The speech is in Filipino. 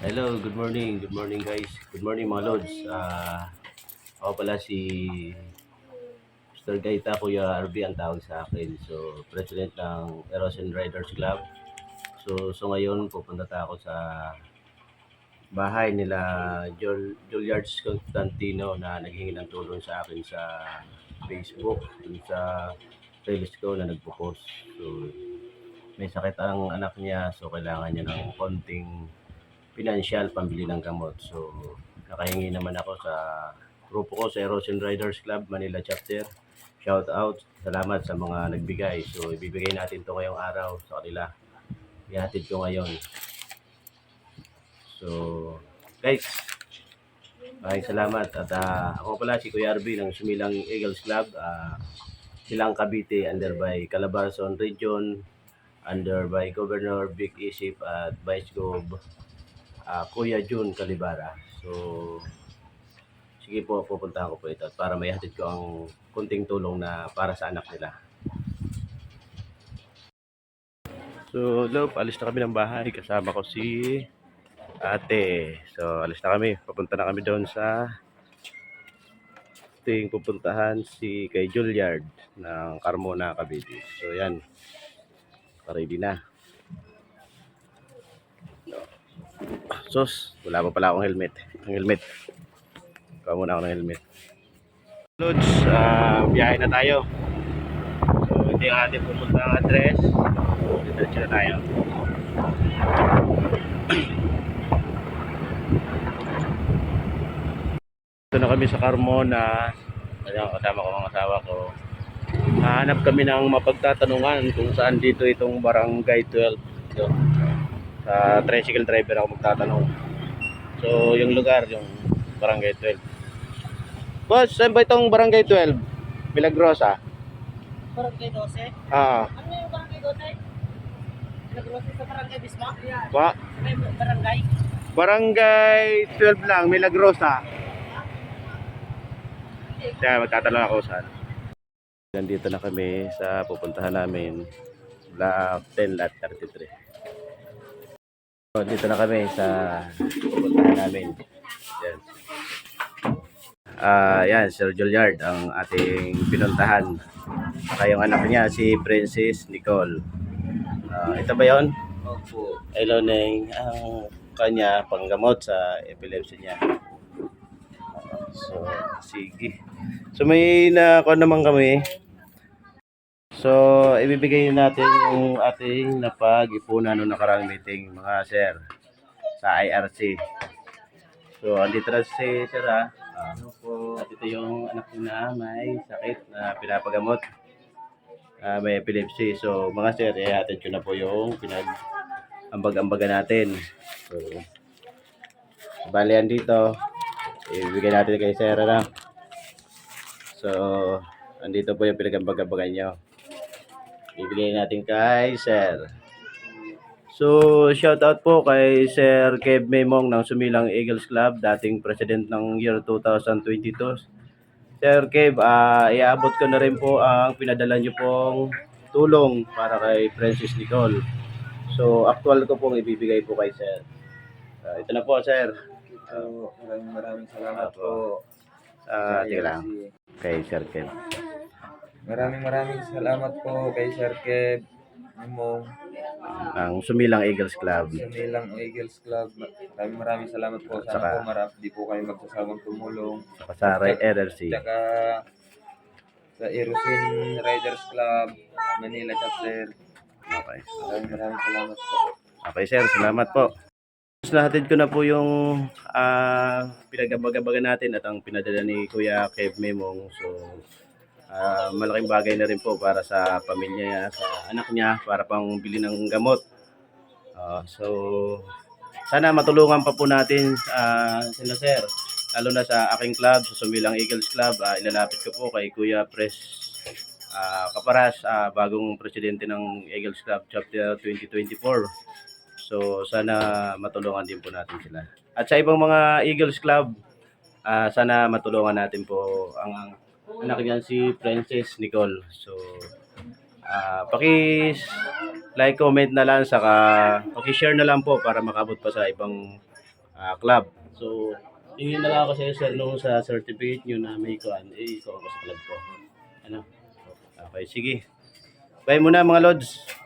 Hello, good morning. Good morning guys. Good morning mga lods. Ako pala si Mr. Gaita, Kuya RB ang tawag sa akin. So, president ng Erosion Riders Club. So ngayon pupunta ako sa bahay nila Juliards Constantino na naghingi ng tulong sa akin sa Facebook, dun sa playlist ko na nagpo-post. So, may sakit ang anak niya, so kailangan niya ng konting financial pambili ng gamot. So, nakahingi naman ako sa grupo ko sa Erosion Riders Club Manila Chapter. Shout out, salamat sa mga nagbigay. So, ibibigay natin to ngayong araw sa kanila. Ihatid ko ngayon. So, guys, maraming salamat. At ako pala si Kuya RB ng Sumilang Eagles Club. Silang Cavite, under by Calabarzon Region, under by Governor Vic Isip at Vice Gov Kuya Jun Calibara. So, sige po, pupuntahan ko po ito para may hatid ko ang kunting tulong na para sa anak nila. So, love, alis na kami ng bahay. Kasama ko si ate. So, alis na kami. Papunta na kami doon sa ating pupuntahan si kay Juliard ng Carmona, Cavite. So, yan. Ready na. Sus, wala pa pala akong helmet. Ang helmet. Kuha muna ako ng helmet. Lods, biyahe na tayo. So, ito yung ating pupuntang address. Diretso na tayo. Ito na kami sa Carmona. Ayan, kasama ko mga asawa ko. Hahanap kami ng mapagtatanungan kung saan dito itong Barangay 12. Ito. Sa tricycle driver ako magtatanong. So, yung lugar, yung Barangay 12. Boss, saan ba itong Barangay 12? Milagrosa? Barangay 12? Ah. Ano yung Barangay 12? Nag-grocery sa Barangay Bismarck? Wa? May barangay? Barangay 12 lang, Milagrosa. Kaya magtatanong ako saan. Nandito na kami sa pupuntahan namin. Block 10, lot 33. So, dito na kami sa pupuntahan namin. Yan. Yan, Sir Juliard ang ating pinuntahan. Saka yung anak niya, si Princess Nicole. Ito ba yun? Opo. Hello, Neng. Ang kanya panggamot sa epilepsy niya. So, sige. So, may nakuha naman kami. So, ibibigay natin yung ating napag-ipunan noong nakaraang meeting, mga sir, sa IRC. So, andito na si sir ha. At ito yung anak ko na may sakit na pinapagamot. May epilepsy. So, mga sir, ihatid ko na po yung pinag-ambag-ambaga natin. So, bali yan dito. Ibibigay natin kay sir na. So, andito po yung pinag-ambag-ambagan nyo. Ibigay natin kay Sir. So, shout out po kay Sir Kev Memong ng Sumilang Eagles Club, dating president ng year 2022. Sir Kev, iaabot ko na rin po ang pinadala nyo pong tulong para kay Princess Nicole. So, actual ko pong ibibigay po kay Sir. Ito na po, Sir. Maraming salamat po. Tingnan lang. Kay Sir Kev. Maraming salamat po kay Sir Kev Memong Ang Sumilang Eagles Club. sa Nilang Eagles Club. Maraming salamat po. Saka- Sana po di po kayo magsasawang tumulong. Saka sa RRC. Tsaka sa Erosion Riders Club Manila Chapter. Okay. Maraming salamat po. Okay, Sir. Salamat po. Nahatid ko na po yung pinag-abaga natin at ang pinadala ni Kuya Kev Memong. So, malaking bagay na rin po para sa pamilya niya, sa anak niya, para pang bili ng gamot. So, sana matulungan pa po natin sila, Sir. Lalo na sa aking club, sa Sumilang Eagles Club. Ilalapit ko po kay Kuya Pres Caparas, bagong presidente ng Eagles Club Chapter 2024. So, sana matulungan din po natin sila. At sa ibang mga Eagles Club, sana matulungan natin po ang anak niyan si Princess Nicole. So, paki-like, comment na lang, saka paki-share na lang po para makabot pa sa ibang club. So, tingin na lang ako sa iyo, sir, nung sa certificate nyo na may kuan, ikaw ako sa club ko. Ano? Okay, sige. Bye muna mga Lods.